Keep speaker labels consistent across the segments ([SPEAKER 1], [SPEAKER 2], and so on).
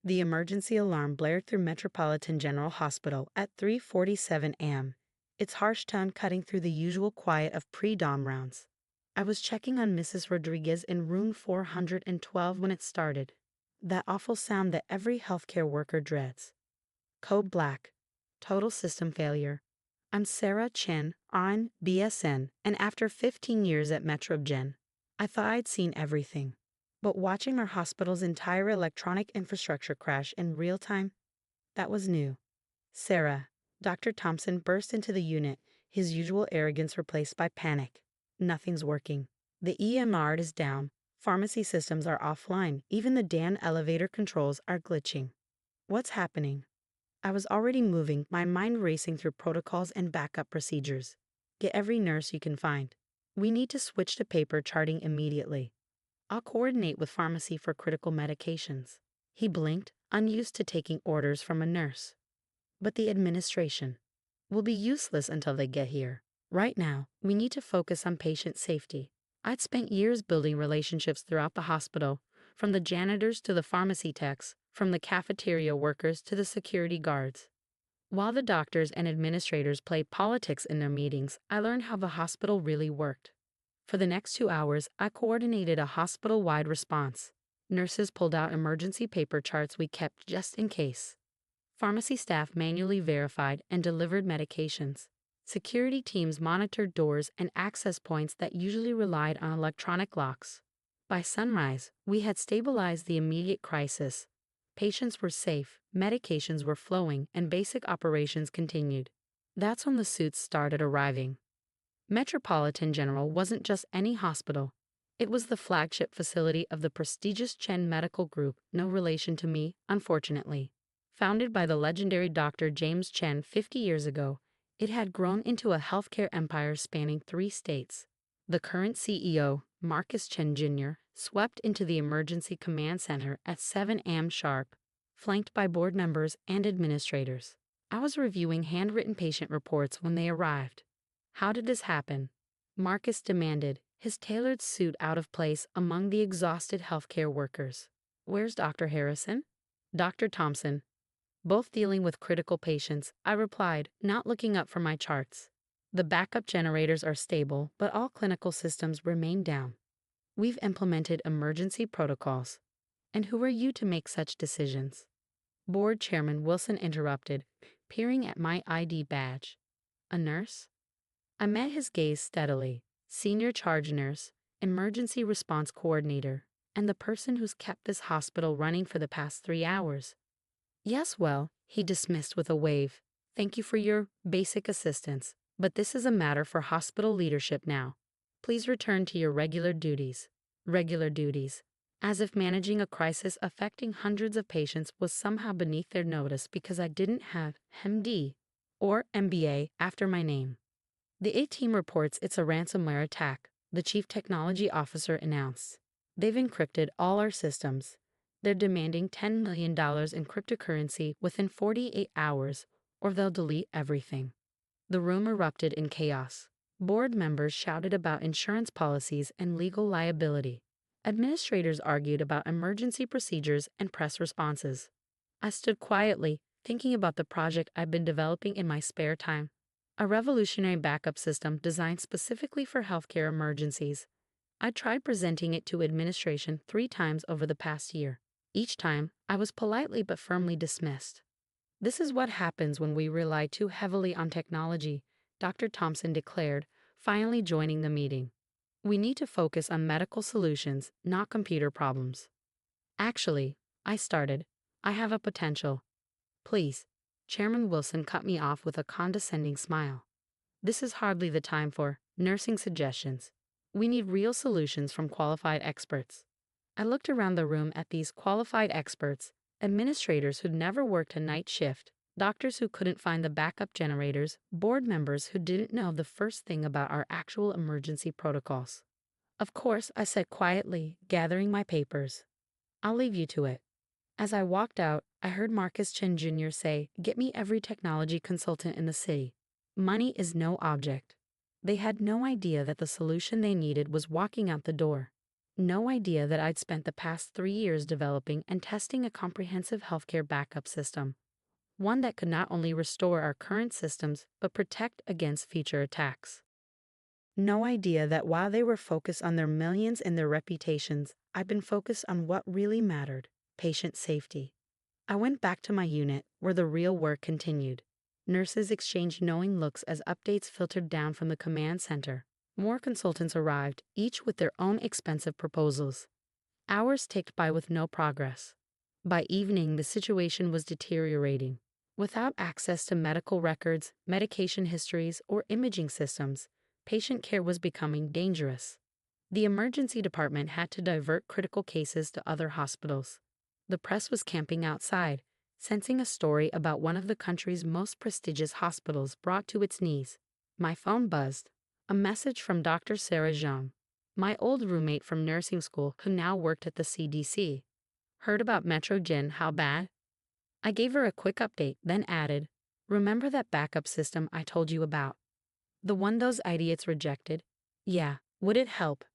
[SPEAKER 1] The emergency alarm blared through Metropolitan General Hospital at 3:47 a.m., its harsh tone cutting through the usual quiet of pre-dawn rounds. I was checking on Mrs. Rodriguez in room 412 when it started. That awful sound that every healthcare worker dreads. Code black. Total system failure. I'm Sarah Chen, on BSN, and after 15 years at MetroGen, I thought I'd seen everything. But watching our hospital's entire electronic infrastructure crash in real time, that was new. Sarah, Dr. Thompson burst into the unit, his usual arrogance replaced by panic. Nothing's working. The EMR is down. Pharmacy systems are offline. Even the Dan elevator controls are glitching. What's happening? I was already moving, my mind racing through protocols and backup procedures. Get every nurse you can find. We need to switch to paper charting immediately. I'll coordinate with pharmacy for critical medications. He blinked, unused to taking orders from a nurse. But the administration will be useless until they get here. Right now, we need to focus on patient safety. I'd spent years building relationships throughout the hospital, from the janitors to the pharmacy techs, from the cafeteria workers to the security guards. While the doctors and administrators played politics in their meetings, I learned how the hospital really worked. For the next 2 hours, I coordinated a hospital-wide response. Nurses pulled out emergency paper charts we kept just in case. Pharmacy staff manually verified and delivered medications. Security teams monitored doors and access points that usually relied on electronic locks. By sunrise, we had stabilized the immediate crisis. Patients were safe, medications were flowing, and basic operations continued. That's when the suits started arriving. Metropolitan General wasn't just any hospital. It was the flagship facility of the prestigious Chen Medical Group, no relation to me, unfortunately. Founded by the legendary Dr. James Chen 50 years ago, it had grown into a healthcare empire spanning 3 states. The current CEO, Marcus Chen Jr., swept into the emergency command center at 7 a.m. sharp, flanked by board members and administrators. I was reviewing handwritten patient reports when they arrived. How did this happen? Marcus demanded, his tailored suit out of place among the exhausted healthcare workers. Where's Dr. Harrison? Dr. Thompson. Both dealing with critical patients, I replied, not looking up from my charts. The backup generators are stable, but all clinical systems remain down. We've implemented emergency protocols. And who are you to make such decisions? Board Chairman Wilson interrupted, peering at my ID badge. A nurse? I met his gaze steadily. Senior charge nurse, emergency response coordinator, and the person who's kept this hospital running for the past 3 hours. Yes, well, he dismissed with a wave. Thank you for your basic assistance, but this is a matter for hospital leadership now. Please return to your regular duties. Regular duties. As if managing a crisis affecting hundreds of patients was somehow beneath their notice because I didn't have MD or MBA after my name. The A-Team reports it's a ransomware attack, the chief technology officer announced. They've encrypted all our systems. They're demanding $10 million in cryptocurrency within 48 hours, or they'll delete everything. The room erupted in chaos. Board members shouted about insurance policies and legal liability. Administrators argued about emergency procedures and press responses. I stood quietly, thinking about the project I'd been developing in my spare time. A revolutionary backup system designed specifically for healthcare emergencies. I tried presenting it to administration 3 times over the past year. Each time, I was politely but firmly dismissed. This is what happens when we rely too heavily on technology, Dr. Thompson declared, finally joining the meeting. We need to focus on medical solutions, not computer problems. Actually, I started. I have a potential. Please. Chairman Wilson cut me off with a condescending smile. This is hardly the time for nursing suggestions. We need real solutions from qualified experts. I looked around the room at these qualified experts, administrators who'd never worked a night shift, doctors who couldn't find the backup generators, board members who didn't know the first thing about our actual emergency protocols. Of course, I said quietly, gathering my papers. I'll leave you to it. As I walked out, I heard Marcus Chen Jr. say, "Get me every technology consultant in the city. Money is no object." They had no idea that the solution they needed was walking out the door. No idea that I'd spent the past 3 years developing and testing a comprehensive healthcare backup system, one that could not only restore our current systems but protect against future attacks. No idea that while they were focused on their millions and their reputations, I've been focused on what really mattered: patient safety. I went back to my unit, where the real work continued. Nurses exchanged knowing looks as updates filtered down from the command center. More consultants arrived, each with their own expensive proposals. Hours ticked by with no progress. By evening, the situation was deteriorating. Without access to medical records, medication histories, or imaging systems, patient care was becoming dangerous. The emergency department had to divert critical cases to other hospitals. The press was camping outside, sensing a story about one of the country's most prestigious hospitals brought to its knees. My phone buzzed. A message from Dr. Sarah Zhang, my old roommate from nursing school who now worked at the CDC. Heard about Metrogen, how bad? I gave her a quick update, then added, "Remember that backup system I told you about? The one those idiots rejected? Yeah, would it help?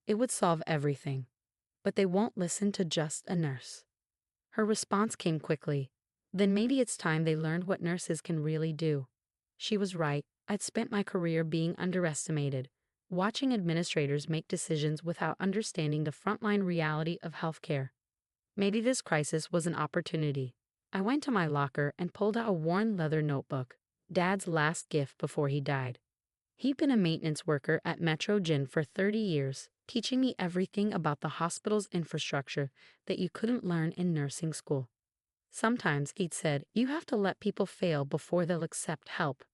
[SPEAKER 1] It would solve everything. But they won't listen to just a nurse." Her response came quickly. Then maybe it's time they learned what nurses can really do. She was right. I'd spent my career being underestimated, watching administrators make decisions without understanding the frontline reality of healthcare. Maybe this crisis was an opportunity. I went to my locker and pulled out a worn leather notebook, Dad's last gift before he died. He'd been a maintenance worker at Metrogen for 30 years, teaching me everything about the hospital's infrastructure that you couldn't learn in nursing school. Sometimes, he'd said, you have to let people fail before they'll accept help.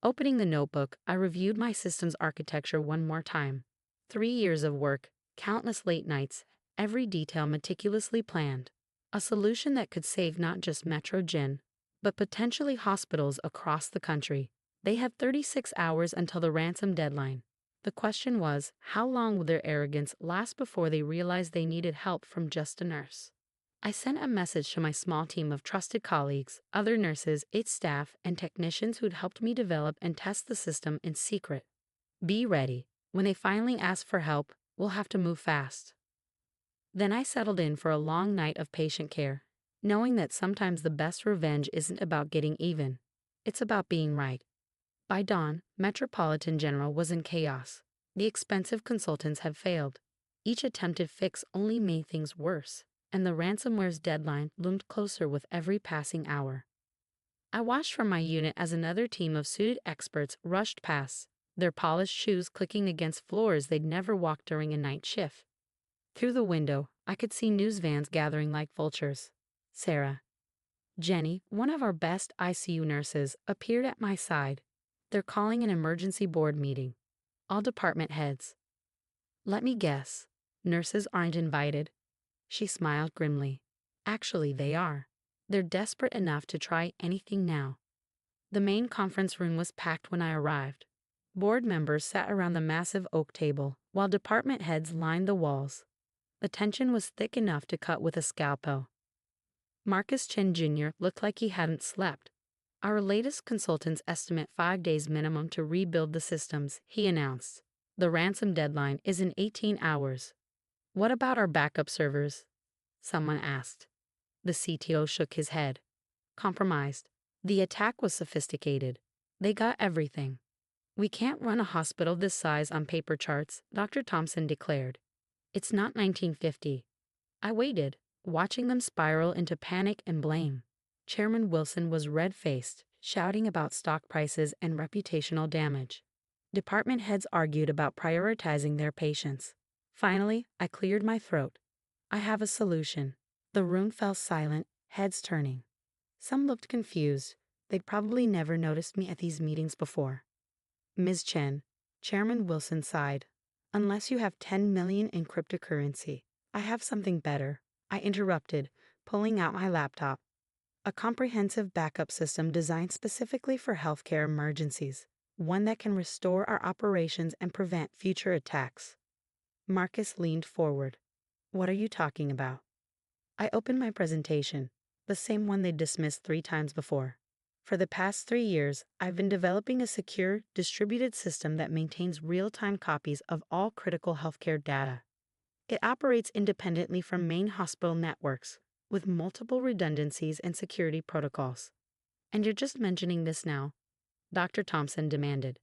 [SPEAKER 1] Opening the notebook, I reviewed my system's architecture one more time. 3 years of work, countless late nights, every detail meticulously planned. A solution that could save not just Metrogen, but potentially hospitals across the country. They had 36 hours until the ransom deadline. The question was, how long would their arrogance last before they realized they needed help from just a nurse? I sent a message to my small team of trusted colleagues, other nurses, its staff, and technicians who'd helped me develop and test the system in secret. Be ready. When they finally ask for help, we'll have to move fast. Then I settled in for a long night of patient care, knowing that sometimes the best revenge isn't about getting even. It's about being right. By dawn, Metropolitan General was in chaos. The expensive consultants had failed. Each attempted fix only made things worse, and the ransomware's deadline loomed closer with every passing hour. I watched from my unit as another team of suited experts rushed past, their polished shoes clicking against floors they'd never walked during a night shift. Through the window, I could see news vans gathering like vultures. Sarah, Jenny, one of our best ICU nurses, appeared at my side. They're calling an emergency board meeting. All department heads. Let me guess. Nurses aren't invited. She smiled grimly. Actually, they are. They're desperate enough to try anything now. The main conference room was packed when I arrived. Board members sat around the massive oak table, while department heads lined the walls. The tension was thick enough to cut with a scalpel. Marcus Chen Jr. looked like he hadn't slept. Our latest consultants estimate 5 days minimum to rebuild the systems, he announced. The ransom deadline is in 18 hours. What about our backup servers? Someone asked. The CTO shook his head. Compromised. The attack was sophisticated. They got everything. We can't run a hospital this size on paper charts, Dr. Thompson declared. It's not 1950. I waited, watching them spiral into panic and blame. Chairman Wilson was red-faced, shouting about stock prices and reputational damage. Department heads argued about prioritizing their patients. Finally, I cleared my throat. I have a solution. The room fell silent, heads turning. Some looked confused. They'd probably never noticed me at these meetings before. Ms. Chen, Chairman Wilson sighed. Unless you have 10 million in cryptocurrency, I have something better. I interrupted, pulling out my laptop. A comprehensive backup system designed specifically for healthcare emergencies, one that can restore our operations and prevent future attacks. Marcus leaned forward. What are you talking about? I opened my presentation, the same one they'd dismissed 3 times before. For the past 3 years, I've been developing a secure, distributed system that maintains real-time copies of all critical healthcare data. It operates independently from main hospital networks, with multiple redundancies and security protocols. And you're just mentioning this now? Dr. Thompson demanded.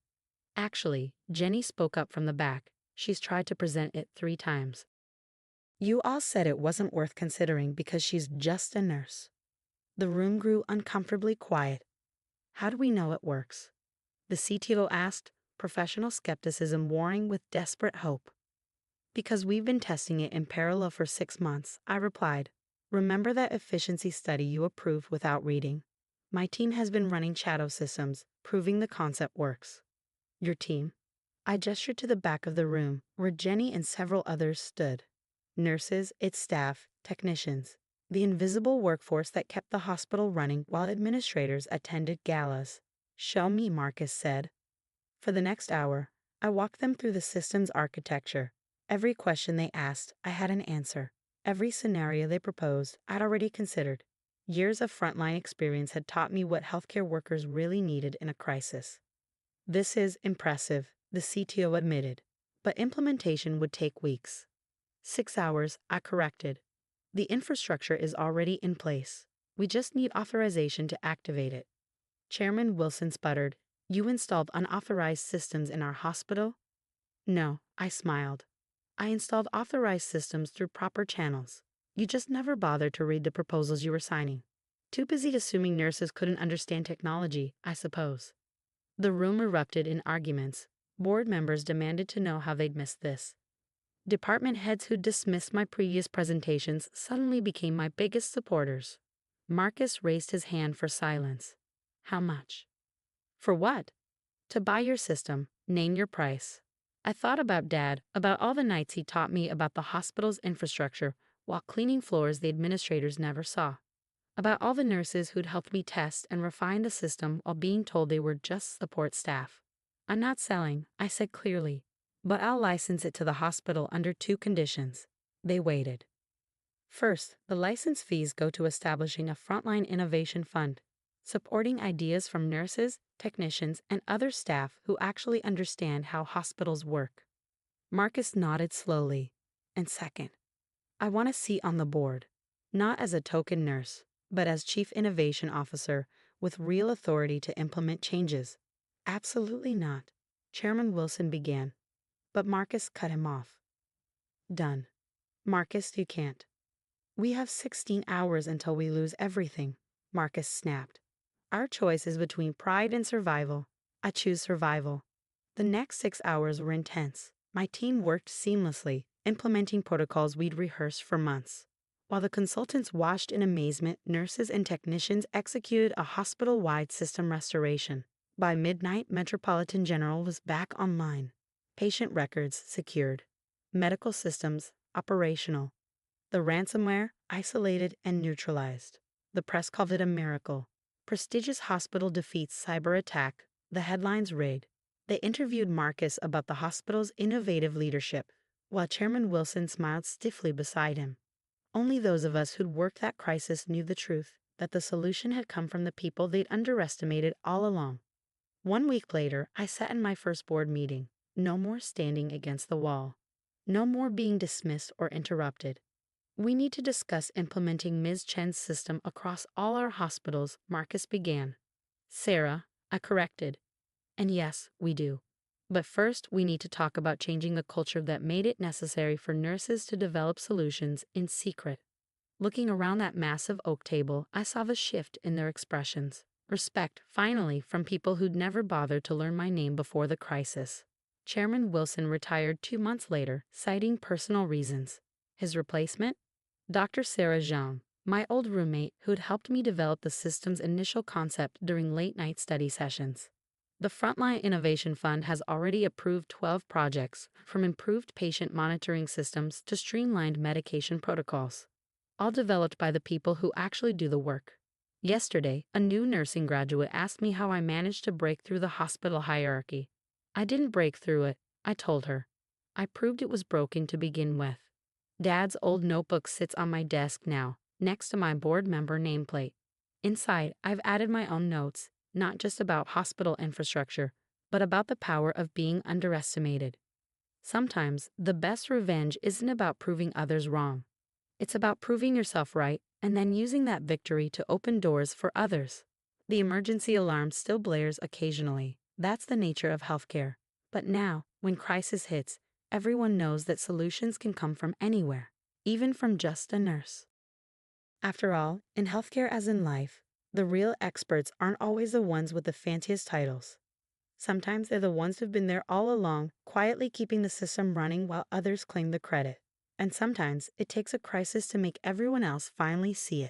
[SPEAKER 1] Actually, Jenny spoke up from the back. She's tried to present it 3 times. You all said it wasn't worth considering because she's just a nurse. The room grew uncomfortably quiet. How do we know it works? The CTO asked, professional skepticism warring with desperate hope. Because we've been testing it in parallel for 6 months, I replied. Remember that efficiency study you approved without reading? My team has been running shadow systems, proving the concept works. Your team? I gestured to the back of the room, where Jenny and several others stood. Nurses, its staff, technicians. The invisible workforce that kept the hospital running while administrators attended galas. Show me, Marcus said. For the next hour, I walked them through the system's architecture. Every question they asked, I had an answer. Every scenario they proposed, I'd already considered. Years of frontline experience had taught me what healthcare workers really needed in a crisis. This is impressive, the CTO admitted, but implementation would take weeks. 6 hours, I corrected. The infrastructure is already in place. We just need authorization to activate it. Chairman Wilson sputtered. You installed unauthorized systems in our hospital? No, I smiled. I installed authorized systems through proper channels. You just never bothered to read the proposals you were signing. Too busy assuming nurses couldn't understand technology, I suppose. The room erupted in arguments. Board members demanded to know how they'd missed this. Department heads who dismissed my previous presentations suddenly became my biggest supporters. Marcus raised his hand for silence. How much? For what? To buy your system. Name your price. I thought about Dad, about all the nights he taught me about the hospital's infrastructure while cleaning floors the administrators never saw. About all the nurses who'd helped me test and refine the system while being told they were just support staff. I'm not selling, I said clearly, but I'll license it to the hospital under 2 conditions. They waited. First, the license fees go to establishing a frontline innovation fund, supporting ideas from nurses, technicians, and other staff who actually understand how hospitals work. Marcus nodded slowly. And second, I want a seat on the board, not as a token nurse, but as Chief Innovation Officer with real authority to implement changes. Absolutely not, Chairman Wilson began, but Marcus cut him off. Done. Marcus, you can't. We have 16 hours until we lose everything, Marcus snapped. Our choice is between pride and survival. I choose survival. The next 6 hours were intense. My team worked seamlessly, implementing protocols we'd rehearsed for months. While the consultants watched in amazement, nurses and technicians executed a hospital-wide system restoration. By midnight, Metropolitan General was back online. Patient records secured. Medical systems operational. The ransomware isolated and neutralized. The press called it a miracle. Prestigious hospital defeats cyber attack. The headlines read. They interviewed Marcus about the hospital's innovative leadership, while Chairman Wilson smiled stiffly beside him. Only those of us who'd worked that crisis knew the truth, that the solution had come from the people they'd underestimated all along. 1 week later, I sat in my first board meeting. No more standing against the wall. No more being dismissed or interrupted. We need to discuss implementing Ms. Chen's system across all our hospitals, Marcus began. Sarah, I corrected. And yes, we do. But first, we need to talk about changing the culture that made it necessary for nurses to develop solutions in secret. Looking around that massive oak table, I saw the shift in their expressions. Respect, finally, from people who'd never bothered to learn my name before the crisis. Chairman Wilson retired 2 months later, citing personal reasons. His replacement? Dr. Sarah Zhang, my old roommate who'd helped me develop the system's initial concept during late-night study sessions. The Frontline Innovation Fund has already approved 12 projects, from improved patient monitoring systems to streamlined medication protocols, all developed by the people who actually do the work. Yesterday, a new nursing graduate asked me how I managed to break through the hospital hierarchy. I didn't break through it, I told her. I proved it was broken to begin with. Dad's old notebook sits on my desk now, next to my board member nameplate. Inside, I've added my own notes, not just about hospital infrastructure, but about the power of being underestimated. Sometimes the best revenge isn't about proving others wrong. It's about proving yourself right and then using that victory to open doors for others. The emergency alarm still blares occasionally. That's the nature of healthcare. But now, when crisis hits, everyone knows that solutions can come from anywhere, even from just a nurse. After all, in healthcare as in life, the real experts aren't always the ones with the fanciest titles. Sometimes they're the ones who've been there all along, quietly keeping the system running while others claim the credit. And sometimes it takes a crisis to make everyone else finally see it.